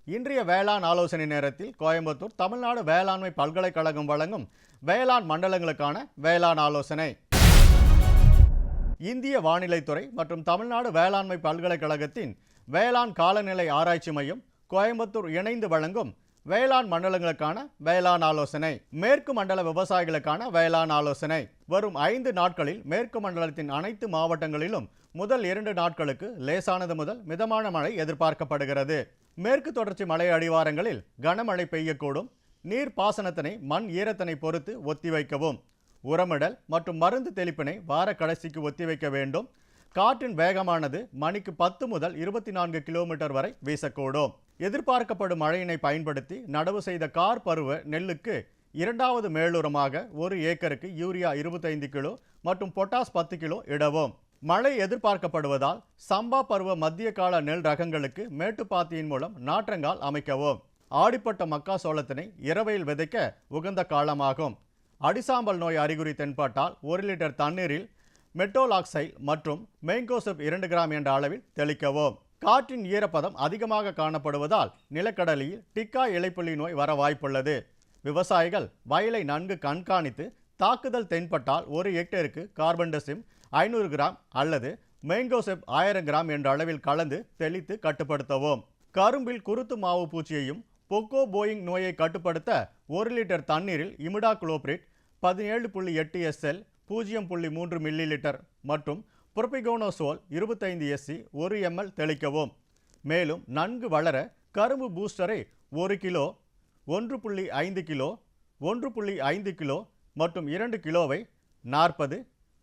இன்றைய வேளாண் ஆலோசனை நேரத்தில் கோயம்புத்தூர் தமிழ்நாடு வேளாண்மை பல்கலைக்கழகம் வழங்கும் வேளாண் மண்டலங்களுக்கான வேளாண் ஆலோசனை. இந்திய வானிலைத்துறை மற்றும் தமிழ்நாடு வேளாண்மை பல்கலைக்கழகத்தின் வேளாண் காலநிலை ஆராய்ச்சி மையம் கோயம்புத்தூர் இணைந்து வழங்கும் வேளாண் மண்டலங்களுக்கான வேளாண் ஆலோசனை. மேற்கு மண்டல விவசாயிகளுக்கான வேளாண் ஆலோசனை. வரும் 5 நாட்களில் மேற்கு மண்டலத்தின் அனைத்து மாவட்டங்களிலும் முதல் 2 நாட்களுக்கு லேசானது முதல் மிதமான மழை எதிர்பார்க்கப்படுகிறது. மேற்கு தொடர்ச்சி மலை அடிவாரங்களில் கனமழை பெய்யக்கூடும். நீர் பாசனத்தினை மண் ஈரத்தினை பொறுத்து ஒத்திவைக்கவும். உரமிடல் மற்றும் மருந்து தெளிப்பினை வார கடைசிக்கு ஒத்திவைக்க வேண்டும். காற்றின் வேகமானது மணிக்கு 10 முதல் 24 கிலோமீட்டர் வரை வீசக்கூடும். எதிர்பார்க்கப்படும் மழையினை பயன்படுத்தி நடவு செய்த கார் பருவ நெல்லுக்கு 2வது மேலுரமாக 1 ஏக்கருக்கு யூரியா 25 கிலோ மற்றும் பொட்டாஸ் 10 கிலோ இடவும். மழை எதிர்பார்க்கப்படுவதால் சம்பா பருவ மத்திய கால நெல் ரகங்களுக்கு மேட்டுப்பாத்தியின் மூலம் நாற்றங்கால் அமைக்கவும். ஆடிப்பட்ட மக்காசோளத்தினை இரவையில் விதைக்க உகந்த காலமாகும். அடிசாம்பல் நோய் அறிகுறி தென்பட்டால் 1 லிட்டர் தண்ணீரில் மெட்டோலாக்சைல் மற்றும் மெங்கோசெப் 2 கிராம் என்ற அளவில் தெளிக்கவும். காற்றின் ஈரப்பதம் அதிகமாக காணப்படுவதால் நிலக்கடலையில் டிக்கா இலைப்புள்ளி நோய் வர வாய்ப்புள்ளது. விவசாயிகள் வயலை நன்கு கண்காணித்து தாக்குதல் தென்பட்டால் 1 ஹெக்டேருக்கு கார்பன்டசிம் 500 கிராம் அல்லது மேங்கோசெப் 1000 கிராம் என்ற அளவில் கலந்து தெளித்து கட்டுப்படுத்தவும். கரும்பில் குருத்து மாவு பூச்சியையும் பொக்கோ போயிங் நோயை கட்டுப்படுத்த 1 லிட்டர் தண்ணீரில் இமிடாகுளோபிரிட் 17.8 SL 0.3 மில்லி லிட்டர் மற்றும் புரோபிகோனோசோல் 25 SC 1 ml தெளிக்கவும். மேலும் நன்கு வளர கரும்பு பூஸ்டரை 1 கிலோ, 1.5 கிலோ, 1.5 கிலோ மற்றும் 2 கிலோவை 40,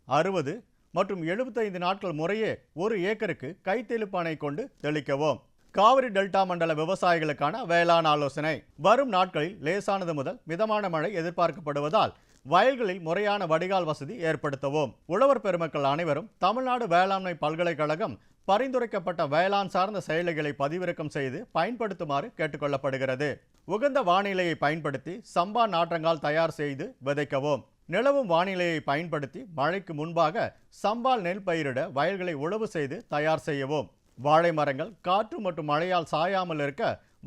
60 மற்றும் 75 நாட்கள் முறையே 1 ஏக்கருக்கு கைத்தெளிப்பானை கொண்டு தெளிக்கவும். காவிரி டெல்டா மண்டல விவசாயிகளுக்கான வேளாண் ஆலோசனை. வரும் நாட்களில் லேசானது முதல் மிதமான மழை எதிர்பார்க்கப்படுவதால் வயல்களில் முறையான வடிகால் வசதி ஏற்படுத்தவும். உழவர் பெருமக்கள் அனைவரும் தமிழ்நாடு வேளாண்மை பல்கலைக்கழகம் பரிந்துரைக்கப்பட்ட வேளாண் சார்ந்த செயலிகளை பதிவிறக்கம் செய்து பயன்படுத்துமாறு கேட்டுக்கொள்ளப்படுகிறது. உகந்த வானிலையை பயன்படுத்தி சம்பா நாற்றங்கால் தயார் செய்து விதைக்கவும். நிலவும் வானிலையை பயன்படுத்தி மழைக்கு முன்பாக சம்பால் நெல் பயிரிட வயல்களை உழவு செய்து தயார் செய்யவும். வாழை மரங்கள் காற்று மற்றும் மழையால் சாயாமல் இருக்க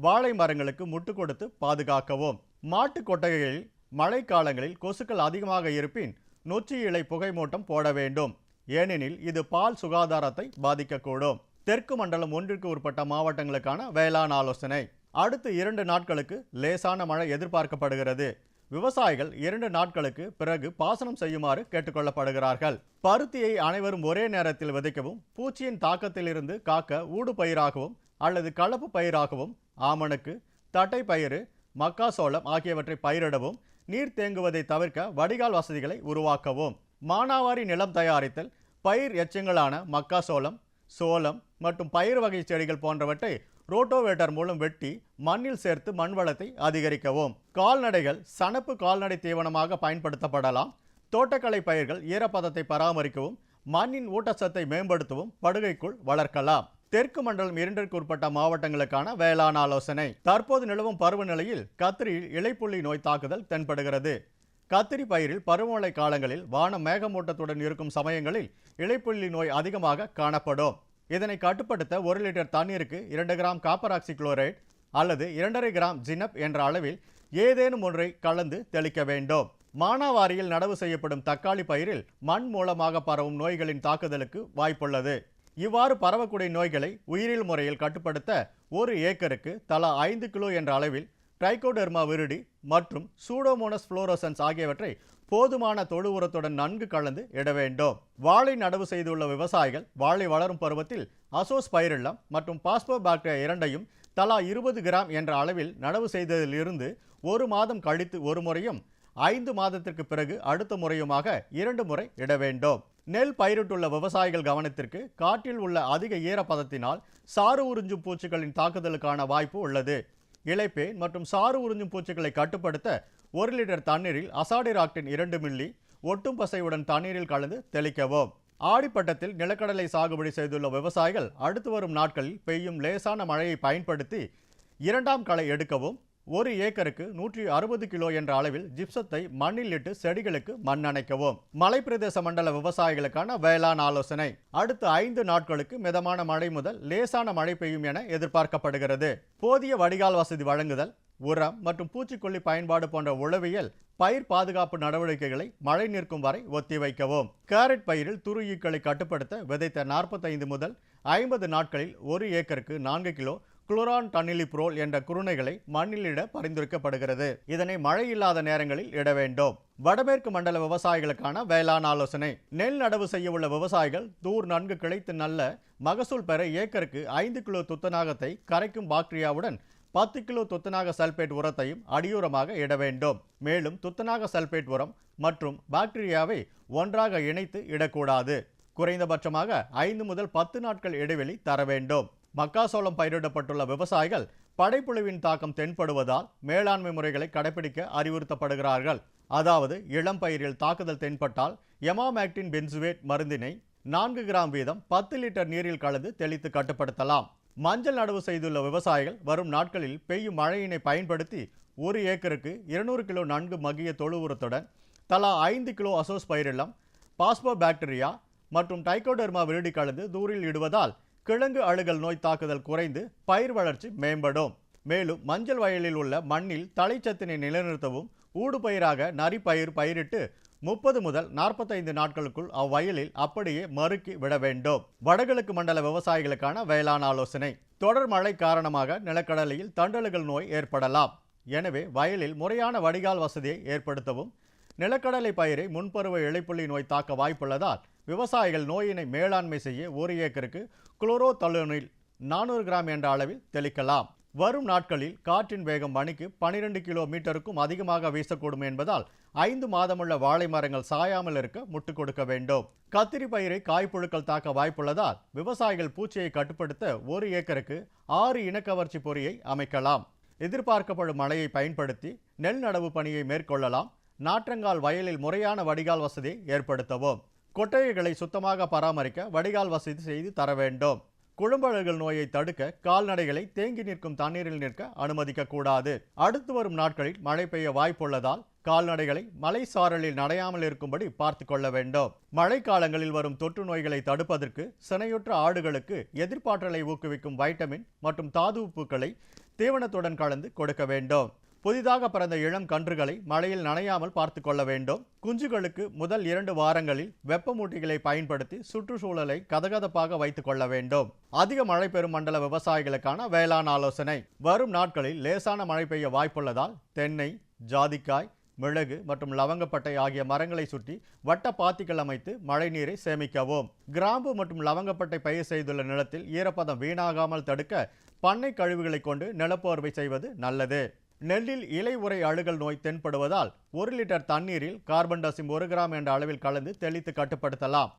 வாழை மரங்களுக்கு முட்டு கொடுத்து பாதுகாக்கவும். மாட்டு கொட்டகைகளில் மழை காலங்களில் கொசுக்கள் அதிகமாக இருப்பின் நொச்சி இலை புகை மூட்டம் போட வேண்டும். ஏனெனில் இது பால் சுகாதாரத்தை பாதிக்கக்கூடும். தெற்கு மண்டலம் 1க்கு உட்பட்ட மாவட்டங்களுக்கான வேளாண் ஆலோசனை. அடுத்த 2 நாட்களுக்கு லேசான மழை எதிர்பார்க்கப்படுகிறது. விவசாயிகள் 2 நாட்களுக்கு பிறகு பாசனம் செய்யுமாறு கேட்டுக்கொள்ளப்படுகிறார்கள். பருத்தியை அனைவரும் ஒரே நேரத்தில் விதைக்கவும். பூச்சியின் தாக்கத்திலிருந்து காக்க ஊடு பயிராகவும் அல்லது கலப்பு பயிராகவும் ஆமணக்கு, தட்டை பயிறு, மக்காசோளம் ஆகியவற்றை பயிரிடவும். நீர் தேங்குவதை தவிர்க்க வடிகால் வசதிகளை உருவாக்கவும். மானாவாரி நிலம் தயாரித்தல். பயிர் எச்சங்களான மக்காசோளம், சோளம் மற்றும் பயிர் வகை செடிகள் போன்றவற்றை ரோட்டோவேட்டர் மூலம் வெட்டி மண்ணில் சேர்த்து மண் வளத்தை அதிகரிக்கவும். கால்நடைகள் சணப்பு கால்நடை தீவனமாக பயன்படுத்தப்படலாம். தோட்டக்கலை பயிர்கள் ஈரப்பதத்தை பராமரிக்கவும் மண்ணின் ஊட்டச்சத்தை மேம்படுத்தவும் படுகைக்குள் வளர்க்கலாம். தெற்கு மண்டலம் 2ற்கு உட்பட்ட மாவட்டங்களுக்கான வேளாண் ஆலோசனை. தற்போது நிலவும் பருவநிலையில் கத்திரியில் இலைப்புள்ளி நோய் தாக்குதல் தென்படுகிறது. கத்திரி பயிரில் பருவமழை காலங்களில் வானம் மேகமூட்டத்துடன் இருக்கும் சமயங்களில் இலைப்புள்ளி நோய் அதிகமாக காணப்படும். இதனை கட்டுப்படுத்த 1 லிட்டர் தண்ணீருக்கு 2 கிராம் காப்பர் ஆக்சி குளோரைடு அல்லது 2.5 கிராம் ஜினப் என்ற அளவில் ஏதேனும் ஒன்றை கலந்து தெளிக்க வேண்டும். மானாவாரியில் நடவு செய்யப்படும் தக்காளி பயிரில் மண் மூலமாக பரவும் நோய்களின் தாக்குதலுக்கு வாய்ப்புள்ளது. இவ்வாறு பரவக்கூடிய நோய்களை உயிரியல் முறையில் கட்டுப்படுத்த 1 ஏக்கருக்கு தலா 5 கிலோ என்ற அளவில் ட்ரைகோடெர்மா விரிடி மற்றும் சூடோமோனஸ் புளோரசன்ஸ் ஆகியவற்றை போதுமான தொழு உரத்துடன் நன்கு கலந்து இட வேண்டும். வாழை நடவு செய்துள்ள விவசாயிகள் வாழை வளரும் பருவத்தில் அசோஸ் பைரில்லம் மற்றும் பாஸ்போபாக்டீரியா இரண்டையும் தலா 20 கிராம் என்ற அளவில் நடவு செய்ததிலிருந்து 1 மாதம் கழித்து ஒரு முறையும் 5 மாதத்திற்கு பிறகு அடுத்த முறையுமாக 2 முறை இட வேண்டும். நெல் பயிரிட்டுள்ள விவசாயிகள் கவனத்திற்கு காற்றில் உள்ள அதிக ஈரப்பதத்தினால் சாறு உறிஞ்சும் பூச்சிகளின் தாக்குதலுக்கான வாய்ப்பு உள்ளது. இலைப்பேன் மற்றும் சாறு உறிஞ்சும் பூச்சிகளை கட்டுப்படுத்த 1 லிட்டர் தண்ணீரில் அசாடிராக்டின் 2 மில்லி ஒட்டும் பசையுடன் தண்ணீரில் கலந்து தெளிக்கவும். ஆடிப்பட்டத்தில் நிலக்கடலை சாகுபடி செய்துள்ள விவசாயிகள் அடுத்து வரும் நாட்களில் பெய்யும் லேசான மழையை பயன்படுத்தி 2ஆம் களை எடுக்கவும். ஒரு ஏக்கருக்கு 160 கிலோ என்ற அளவில் ஜிப்சத்தை மண்ணில் இட்டு செடிகளுக்கு மண் அணைக்கவும். மலைப்பிரதேச மண்டல விவசாயிகளுக்கான வேளாண் ஆலோசனை. அடுத்த 5 நாட்களுக்கு மிதமான மழை முதல் லேசான மழை பெய்யும் என எதிர்பார்க்கப்படுகிறது. போதிய வடிகால் வசதி வழங்குதல், உரம் மற்றும் பூச்சிக்கொல்லி பயன்பாடு போன்ற உளவியல் பயிர் பாதுகாப்பு நடவடிக்கைகளை மழை நிற்கும் வரை ஒத்திவைக்கவும். கேரட் பயிரில் துரு ஈக்களை கட்டுப்படுத்த விதைத்த 45 முதல் 50 நாட்களில் ஒரு ஏக்கருக்கு 4 கிலோ குளோரான் டன்னிலிப்ரோல் என்ற குருணைகளை மண்ணில் இட பரிந்துரைக்கப்படுகிறது. இதனை மழை இல்லாத நேரங்களில் இட வேண்டும். வடமேற்கு மண்டல விவசாயிகளுக்கான வேளாண் ஆலோசனை. நெல் நடவு செய்ய உள்ள விவசாயிகள் தூர் நன்கு கிளைத்து நல்ல மகசூல் பெற ஏக்கருக்கு 5 கிலோ துத்தநாகத்தை கரைக்கும் பாக்டீரியாவுடன் 10 கிலோ துத்தநாக சல்பேட் உரத்தையும் அடியுரமாக இட வேண்டும். மேலும் துத்தநாக சல்பேட் உரம் மற்றும் பாக்டீரியாவை ஒன்றாக இணைத்து இடக்கூடாது. குறைந்தபட்சமாக 5 முதல் 10 நாட்கள் இடைவெளி தர வேண்டும். மக்காசோளம் பயிரிடப்பட்டுள்ள விவசாயிகள் படைப்புழுவின் தாக்கம் தென்படுவதால் மேலாண்மை முறைகளை கடைபிடிக்க அறிவுறுத்தப்படுகிறார்கள். அதாவது இளம் பயிரில் தாக்குதல் தென்பட்டால் எமாமேக்டின் பென்சுவேட் மருந்தினை 4 கிராம் வீதம் 10 லிட்டர் நீரில் கலந்து தெளித்து கட்டுப்படுத்தலாம். மஞ்சள் நடவு செய்துள்ள விவசாயிகள் வரும் நாட்களில் பெய்யும் மழையினை பயன்படுத்தி ஒரு ஏக்கருக்கு 200 கிலோ நன்கு மகிய தொழு உரத்துடன் தலா 5 கிலோ அசோஸ்பைரில்லம், பாஸ்போபாக்டீரியா மற்றும் டைகோடெர்மா விரிடி கலந்து தூரில் இடுவதால் கிழங்கு அழுகல் நோய் தாக்குதல் குறைந்து பயிர் வளர்ச்சி மேம்படும். மேலும் மஞ்சள் வயலில் உள்ள மண்ணில் தழைச்சத்தினை நிலைநிறுத்தவும் ஊடுபயிராக நரிப்பயிர் பயிரிட்டு 30 முதல் 45 நாட்களுக்குள் அவ்வயலில் அப்படியே மறுக்கி விட வேண்டும். வடகிழக்கு மண்டல விவசாயிகளுக்கான வேளாண் ஆலோசனை. தொடர் மழை காரணமாக நிலக்கடலையில் தண்டலுகள் நோய் ஏற்படலாம். எனவே வயலில் முறையான வடிகால் வசதியை ஏற்படுத்தவும். நிலக்கடலை பயிரை முன்பருவ இலைப்புள்ளி நோய் தாக்க வாய்ப்புள்ளதால் விவசாயிகள் நோயினை மேலாண்மை செய்ய ஒரு ஏக்கருக்கு குளோரோதலோனில் 400 கிராம் என்ற அளவில் தெளிக்கலாம். வரும் நாட்களில் காற்றின் வேகம் மணிக்கு 12 கிலோமீட்டருக்கும் அதிகமாக வீசக்கூடும் என்பதால் 5 மாதமுள்ள வாழை மரங்கள் சாயாமல் இருக்க முட்டு கொடுக்க வேண்டும். கத்திரி பயிரை காய்ப்புழுக்கள் தாக்க வாய்ப்புள்ளதால் விவசாயிகள் பூச்சியை கட்டுப்படுத்த ஒரு ஏக்கருக்கு 6 இனக்கவர்ச்சி பொறியை அமைக்கலாம். எதிர்பார்க்கப்படும் மழையை பயன்படுத்தி நெல் நடவு பணியை மேற்கொள்ளலாம். நாற்றங்கால் வயலில் முறையான வடிகால் வசதியை ஏற்படுத்தவும். கொட்டைகளை சுத்தமாக பராமரிக்க வடிகால் வசதி செய்து தர வேண்டும். குழும்பழுகல் நோயை தடுக்க கால்நடைகளை தேங்கி நிற்கும் தண்ணீரில் நிற்க அனுமதிக்க கூடாது. அடுத்து வரும் நாட்களில் மழை பெய்ய வாய்ப்புள்ளதால் கால்நடைகளை மலை சாரலில் நடையாமல் இருக்கும்படி பார்த்து கொள்ள வேண்டும். மழை காலங்களில் வரும் தொற்று நோய்களை தடுப்பதற்கு சினையுற்ற ஆடுகளுக்கு எதிர்ப்பாற்றலை ஊக்குவிக்கும் வைட்டமின் மற்றும் தாது உப்புக்களை தீவனத்துடன் கலந்து கொடுக்க வேண்டும். புதிதாக பிறந்த இளம் கன்றுகளை மழையில் நனையாமல் பார்த்து கொள்ள வேண்டும். குஞ்சுகளுக்கு முதல் 2 வாரங்களில் வெப்பமூட்டிகளை பயன்படுத்தி சுற்றுச்சூழலை கதகதப்பாக வைத்துக் கொள்ள வேண்டும். அதிக மழை பெறும் மண்டல விவசாயிகளுக்கான வேளாண் ஆலோசனை. வரும் நாட்களில் லேசான மழை பெய்ய வாய்ப்புள்ளதால் தென்னை, ஜாதிக்காய், மிளகு மற்றும் லவங்கப்பட்டை ஆகிய மரங்களை சுற்றி வட்ட பாத்திகள் அமைத்து மழை நீரை சேமிக்கவும். கிராம்பு மற்றும் லவங்கப்பட்டை பயிர் செய்துள்ள நிலத்தில் ஈரப்பதம் வீணாகாமல் தடுக்க பண்ணை கழிவுகளை கொண்டு நிலப்போர்வை செய்வது நல்லது. நெல்லில் இலை உறை அழுகல் நோய் தென்படுவதால் 1 லிட்டர் தண்ணீரில் கார்பன் டசிம் 1 கிராம் என்ற அளவில் கலந்து தெளித்து கட்டுப்படுத்தலாம்.